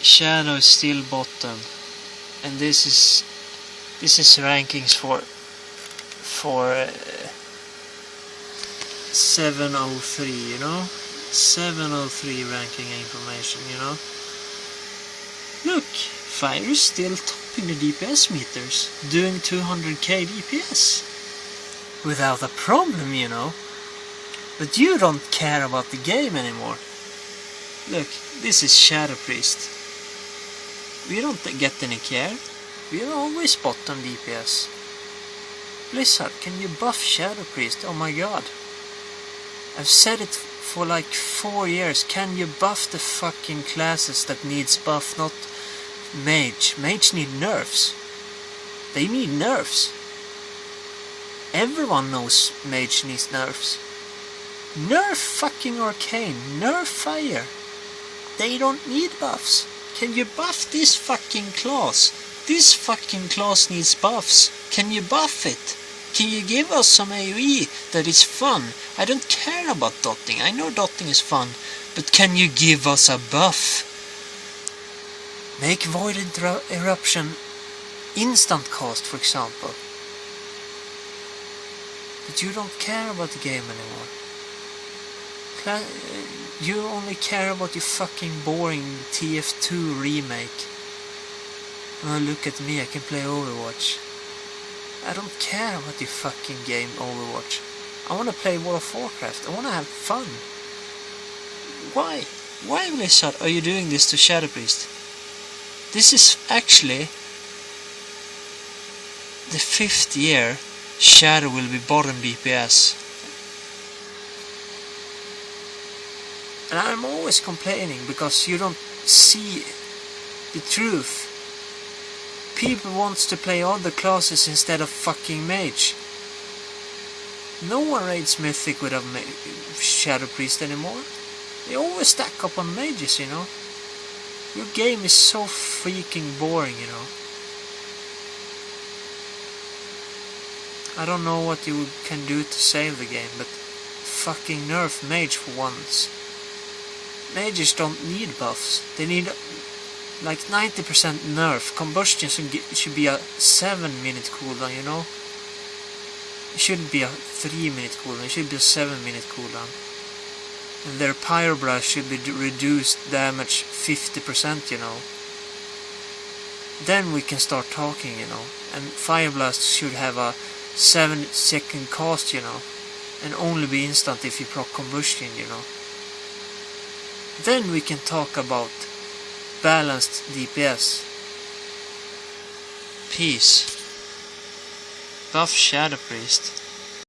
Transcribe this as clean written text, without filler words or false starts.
Shadow is still bottom, and this is rankings for 703, you know, 703 ranking information, you know. Look, Fire is still topping the DPS meters, doing 200k DPS without a problem, you know. But you don't care about the game anymore. Look, this is Shadow Priest. We don't get any care. We are always bottom DPS. Blizzard, can you buff Shadow Priest? Oh my god. I've said it for like 4 years. Can you buff the fucking classes that needs buff, not Mage? Mage need nerfs. They need nerfs. Everyone knows Mage needs nerfs. Nerf fucking Arcane. Nerf Fire. They don't need buffs. Can you buff this fucking class? This fucking class needs buffs. Can you buff it? Can you give us some AoE that is fun? I don't care about dotting. I know dotting is fun. But can you give us a buff? Make Void Eruption instant cast, for example. But you don't care about the game anymore. You only care about your fucking boring TF2 remake. Oh, look at me, I can play Overwatch. I don't care about your fucking game, Overwatch. I want to play World of Warcraft. I want to have fun. Why? Why, Blizzard, are you doing this to Shadow Priest? This is actually the 5th year Shadow will be bottom DPS. And I'm always complaining because you don't see the truth. People wants to play other classes instead of fucking Mage. No one raids Mythic with a Shadow Priest anymore. They always stack up on Mages, you know. Your game is so freaking boring, you know. I don't know what you can do to save the game, but fucking nerf Mage for once. Mages don't need buffs. They need like 90% nerf. Combustion should be a 7-minute cooldown, you know. It shouldn't be a 3-minute cooldown. It should be a 7-minute cooldown. And their Pyroblast should be reduced damage 50%, you know. Then we can start talking, you know. And Fireblast should have a 7-second cast, you know. And only be instant if you proc Combustion, you know. Then we can talk about balanced DPS. Peace. Buff Shadow Priest.